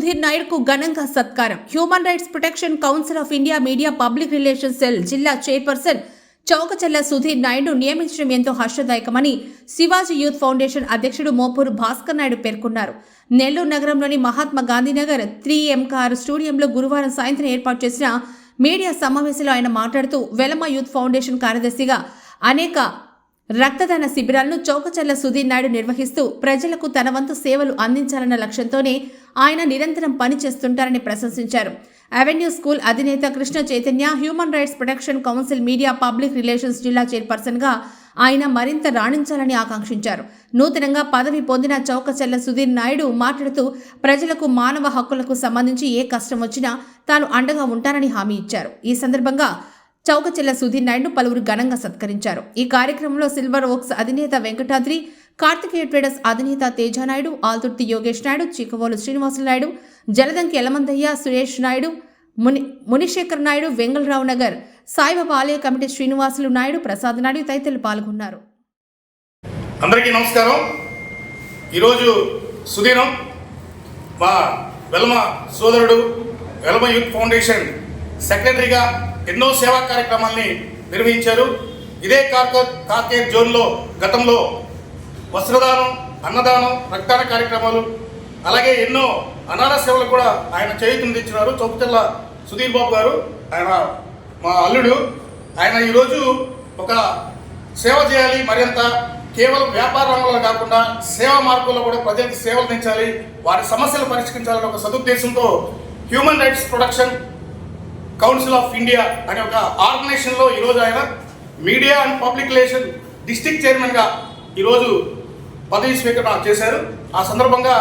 సుధీర్ నాయుడుకు ఘనంగా సత్కారం. Human rights protection council of India media public relations cell జిల్లా చైర్పర్సన్ చౌకచల్ల సుధీర్ నాయుడు నియమించడం ఎంతో హర్షదాయకమని శివాజీ యూత్ ఫౌండేషన్ అధ్యక్షుడు మోపూరు భాస్కర్ నాయుడు పేర్కొన్నారు. నెల్లూరు నగరంలోని మహాత్మా గాంధీనగర్ 3M స్టూడియంలో గురువారం సాయంత్రం ఏర్పాటు చేసిన మీడియా సమావేశంలో ఆయన మాట్లాడుతూ వెలమ యూత్ ఫౌండేషన్ కార్యదర్శిగా అనేక రక్తదాన శిబిరాలను చౌకచల్ల సుధీర్ నాయుడు నిర్వహిస్తూ ప్రజలకు తన వంతు సేవలు అందించాలన్న లక్ష్యంతోనే ఆయన నిరంతరం పనిచేస్తుంటారని ప్రశంసించారు. అవెన్యూ స్కూల్ అధినేత Krishna Chaitanya, human rights protection council media public relations జిల్లా చైర్పర్సన్గా ఆయన మరింత రాణించాలని ఆకాంక్షించారు. నూతనంగా పదవి పొందిన చౌకచల్ల సుధీర్ నాయుడు మాట్లాడుతూ ప్రజలకు మానవ హక్కులకు సంబంధించి ఏ కష్టం వచ్చినా తాను అండగా ఉంటానని హామీ ఇచ్చారు. ఈ సందర్భంగా చౌకచల్ల సుధీర్ నాయుడు పలువురు ఘనంగా సత్కరించారు. ఈ కార్యక్రమంలో సిల్వర్ ఓక్స్ అధినేత వెంకటాద్రి, కార్తికేయ ట్రేడర్స్ అధినేత తేజానాయుడు, ఆల్తుర్తి యోగేష్ నాయుడు, చికవోలు శ్రీనివాసులు నాయుడు, జలదంకి ఎలమందయ్య, సురేష్ నాయుడు, మునిశేఖర్ నాయుడు, వెంగళరావు నగర్ సాయిబాబా ఆలయ కమిటీ శ్రీనివాసులు నాయుడు, ప్రసాద్ నాయుడు తదితరులు పాల్గొన్నారు. అందరికీ నమస్కారం. ఈరోజు సుదీనం మా వెలమ సోదరుడు వెలమ యూత్ ఫౌండేషన్ సెక్రటరీగా ఎన్నో సేవా కార్యక్రమాల్ని నిర్వహించారు. ఇదే కార్కేర్ జోన్లో గతంలో వస్త్రదానం, అన్నదానం, రక్తదాన కార్యక్రమాలు, అలాగే ఎన్నో అనాథ సేవలు కూడా ఆయన చేయూతనిచ్చినారు. చౌకచల్ల సుధీర్ బాబు గారు, ఆయన మా అల్లుడు. ఆయన ఈరోజు ఒక సేవ చేయాలి, మరింత కేవలం వ్యాపార రంగంలో కాకుండా సేవా మార్గంలో కూడా ప్రజలకు సేవలు అందించాలి, వారి సమస్యలు పరిష్కరించాలని ఒక సదుద్దేశంతో human rights protection council of India అనే ఒక ఆర్గనైజేషన్లో ఈరోజు ఆయన media and public relation district చైర్మన్గా ఈరోజు పదవి స్వీకరణ చేశారు. ఆ సందర్భంగా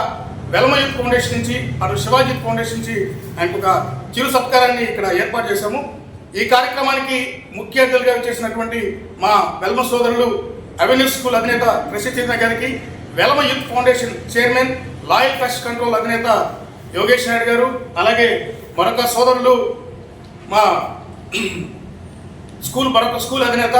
వెలమ యూత్ ఫౌండేషన్ నుంచి అటు శివాజీ యూత్ ఫౌండేషన్ నుంచి ఆయనకు ఒక చిరు సత్కారాన్ని ఇక్కడ ఏర్పాటు చేశాము. ఈ కార్యక్రమానికి ముఖ్య అతిథులుగా చేసినటువంటి మా వెలమ సోదరులు అవెన్యూ స్కూల్ అధినేత కృష్ణ చైతన్య గారికి, Velama youth foundation chairman, loyal pest control అధినేత యోగేష్ నాయుడు గారు, అలాగే మరొక సోదరులు మా మరొక స్కూల్ అధినేత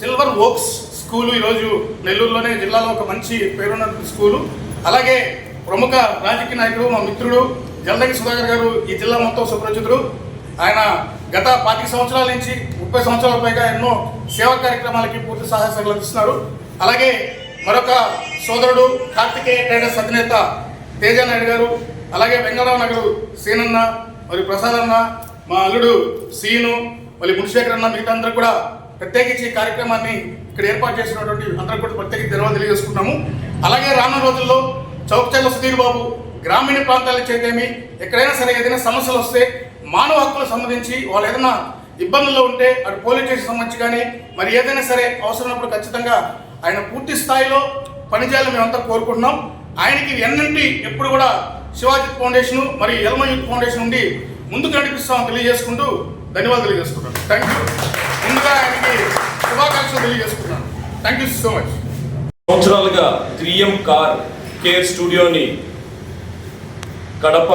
సిల్వర్ ఓక్స్ స్కూలు, ఈరోజు నెల్లూరులోనే జిల్లాలో ఒక మంచి పేరున్న స్కూలు. అలాగే ప్రముఖ రాజకీయ నాయకుడు మా మిత్రుడు జలదంకి సుధాకర్ గారు ఈ జిల్లా మొత్తం సుపరిచితుడు. ఆయన గత 25 సంవత్సరాల నుంచి 30 సంవత్సరాల పైగా ఎన్నో సేవా కార్యక్రమాలకి పూర్తి సహాయ సహకారాలు అందిస్తున్నారు. అలాగే మరొక సోదరుడు కార్తికేయ ట్రేడర్స్ అధినేత తేజానాయుడు గారు, అలాగే వెంగళరావు నగర్ సీనన్న, మరి ప్రసాద్ అన్న, మా అల్లుడు సీను, మళ్ళీ మునిశేఖర్ అన్న, మిగతా అందరూ కూడా ప్రత్యేకించి ఈ కార్యక్రమాన్ని ఇక్కడ ఏర్పాటు చేసినటువంటి అందరూ కూడా ప్రత్యేకించి ధన్యవాదాలు తెలియజేసుకుంటున్నాము. అలాగే రానున్న రోజుల్లో చౌకచల్ల సుధీర్ బాబు గ్రామీణ ప్రాంతాలకు చేతేమి ఎక్కడైనా సరే ఏదైనా సమస్యలు వస్తే మానవ హక్కులకు సంబంధించి వాళ్ళు ఏదైనా ఇబ్బందుల్లో ఉంటే అటు పోలీస్ స్టేషన్ సంబంధించి కానీ మరి ఏదైనా సరే అవసరమైనప్పుడు ఖచ్చితంగా ఆయన పూర్తి స్థాయిలో పనిచేయాలని మేమంతా కోరుకుంటున్నాం. ఆయనకి ఎన్నంటి ఎప్పుడు కూడా శివాజీ ఫౌండేషన్ మరి వెలమ యూత్ ఫౌండేషన్ నుండి ముందుకు నడిపిస్తామని తెలియజేసుకుంటూ ధన్యవాదాలు తెలియజేసుకుంటాను. Thank you. ముందుగా ఆయనకి శుభాకాంక్షలు తెలియజేసుకుంటున్నాను. Thank you so much. సంవత్సరాలుగా 3M కేర్ స్టూడియోని కడప,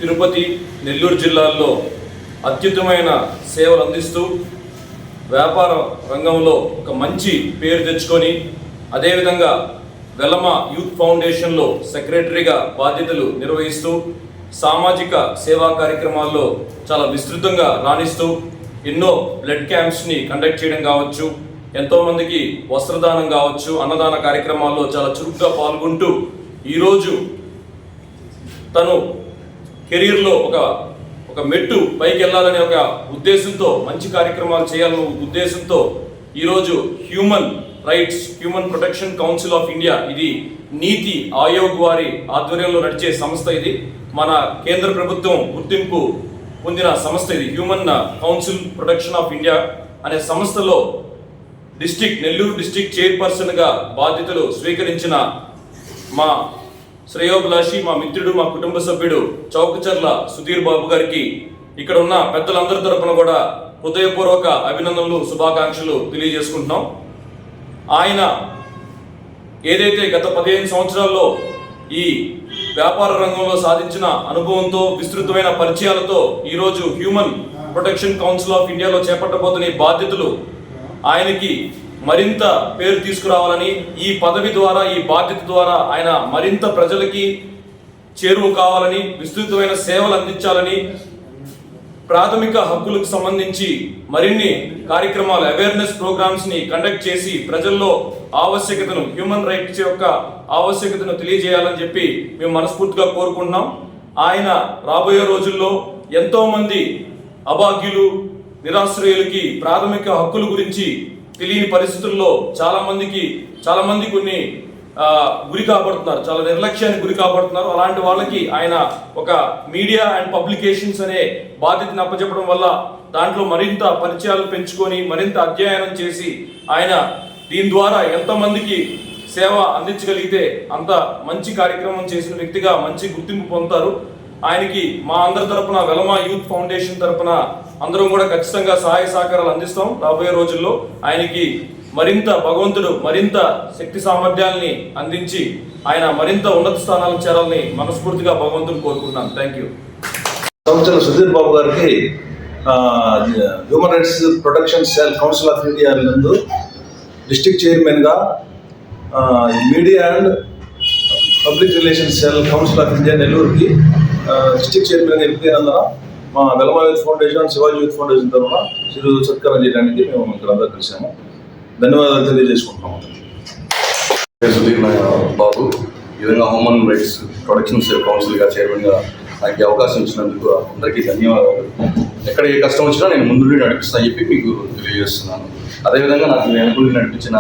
తిరుపతి, నెల్లూరు జిల్లాల్లో అత్యుత్తమైన సేవలు అందిస్తూ వ్యాపార రంగంలో ఒక మంచి పేరు తెచ్చుకొని అదేవిధంగా వెలమ యూత్ ఫౌండేషన్లో సెక్రటరీగా బాధ్యతలు నిర్వహిస్తూ సామాజిక సేవా కార్యక్రమాల్లో చాలా విస్తృతంగా రాణిస్తూ ఎన్నో బ్లడ్ క్యాంప్స్ని కండక్ట్ చేయడం కావచ్చు, ఎంతోమందికి వస్త్రదానం కావచ్చు, అన్నదాన కార్యక్రమాల్లో చాలా చురుగ్గా పాల్గొంటూ ఈరోజు తను కెరీర్లో ఒక మెట్టు పైకి వెళ్ళాలనే ఒక ఉద్దేశంతో, మంచి కార్యక్రమాలు చేయాలనే ఉద్దేశంతో ఈరోజు human protection council of India, ఇది నీతి ఆయోగ్ వారి ఆధ్వర్యంలో నడిచే సంస్థ. ఇది మన కేంద్ర ప్రభుత్వం గుర్తింపు పొందిన సంస్థ. ఇది human council protection of India అనే సంస్థలో నెల్లూరు డిస్ట్రిక్ట్ చైర్పర్సన్గా బాధ్యతలు స్వీకరించిన మా శ్రేయోభిలాషి, మా మిత్రుడు, మా కుటుంబ సభ్యుడు చౌకచర్ల సుధీర్ బాబు గారికి ఇక్కడ ఉన్న పెద్దలందరి తరపున కూడా హృదయపూర్వక అభినందనలు, శుభాకాంక్షలు తెలియజేసుకుంటున్నాం. ఆయన ఏదైతే గత 15 సంవత్సరాల్లో ఈ వ్యాపార రంగంలో సాధించిన అనుభవంతో, విస్తృతమైన పరిచయాలతో ఈరోజు హ్యూమన్ ప్రొటెక్షన్ కౌన్సిల్ ఆఫ్ ఇండియాలో చేపట్టబోతున్న ఈ బాధ్యతలు ఆయనకి మరింత పేరు తీసుకురావాలని, ఈ పదవి ద్వారా, ఈ బాధ్యత ద్వారా ఆయన మరింత ప్రజలకి చేరువ కావాలని, విస్తృతమైన సేవలు అందించాలని, ప్రాథమిక హక్కులకు సంబంధించి మరిన్ని కార్యక్రమాలు, అవేర్నెస్ ప్రోగ్రామ్స్ ని కండక్ట్ చేసి ప్రజల్లో ఆవశ్యకతను, హ్యూమన్ రైట్స్ యొక్క ఆవశ్యకతను తెలియజేయాలని చెప్పి మేము మనస్ఫూర్తిగా కోరుకుంటున్నాం. ఆయన రాబోయే రోజుల్లో ఎంతో మంది అభాగ్యులు, నిరాశ్రయులకి ప్రాథమిక హక్కుల గురించి తెలియని పరిస్థితుల్లో చాలా మంది కొన్ని గురి కాబడుతున్నారు, చాలా నిర్లక్ష్యానికి గురి కాబడుతున్నారు. అలాంటి వాళ్ళకి ఆయన ఒక మీడియా అండ్ పబ్లికేషన్స్ అనే బాధ్యతను అప్పచెప్పడం వల్ల దాంట్లో మరింత పరిచయాలు పెంచుకొని, మరింత అధ్యయనం చేసి ఆయన దీని ద్వారా ఎంతమందికి సేవ అందించగలిగితే అంత మంచి కార్యక్రమం చేసిన వ్యక్తిగా మంచి గుర్తింపు పొందుతారు. ఆయనకి మా అందరి తరపున, వెలమ యూత్ ఫౌండేషన్ తరపున అందరం కూడా ఖచ్చితంగా సహాయ సహకారాలు అందిస్తాం. రాబోయే రోజుల్లో ఆయనకి భగవంతుడు మరింత శక్తి సామర్థ్యాలని అందించి ఆయన మరింత ఉన్నత స్థానాలకు చేరాలని మనస్ఫూర్తిగా భగవంతుని కోరుకుంటున్నాను. Thank you. చౌకచర్ల సుధీర్ బాబు గారికి human rights protection cell council of India నందు డిస్ట్రిక్ట్ చైర్మన్గా, media and public relations cell council of India నెల్లూరుకి డిస్ట్రిక్ట్ చైర్మన్గా ఎంపికైనందున మా Velama youth foundation, Shivaji youth foundation తరఫున చిరు సత్కారం చేయడానికి మేము ఇక్కడ అందరూ కలిసాము. ధన్యవాదాలు తెలియజేసుకుంటున్నాము. సుధీర్ బాబు ఈ విధంగా హ్యూమన్ రైట్స్ ప్రొటెక్షన్ సెల్ కౌన్సిల్గా చైర్మన్గా నాకు ఈ అవకాశం ఇచ్చినందుకు అందరికీ ధన్యవాదాలు. ఎక్కడ ఏ కష్టం వచ్చినా నేను ముందు నడిపిస్తాను చెప్పి మీకు తెలియజేస్తున్నాను. అదేవిధంగా నాకు వెనుకలు నడిపించిన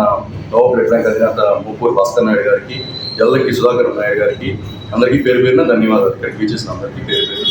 నోబెల్ అధినేత ముప్పూరు భాస్కర్ నాయుడు గారికి, ఎల్లకి సుధాకర్ నాయుడు గారికి అందరికీ పేరు పేరున ధన్యవాదాలు. ఇక్కడికి చేసిన అందరికీ పేరు పేరు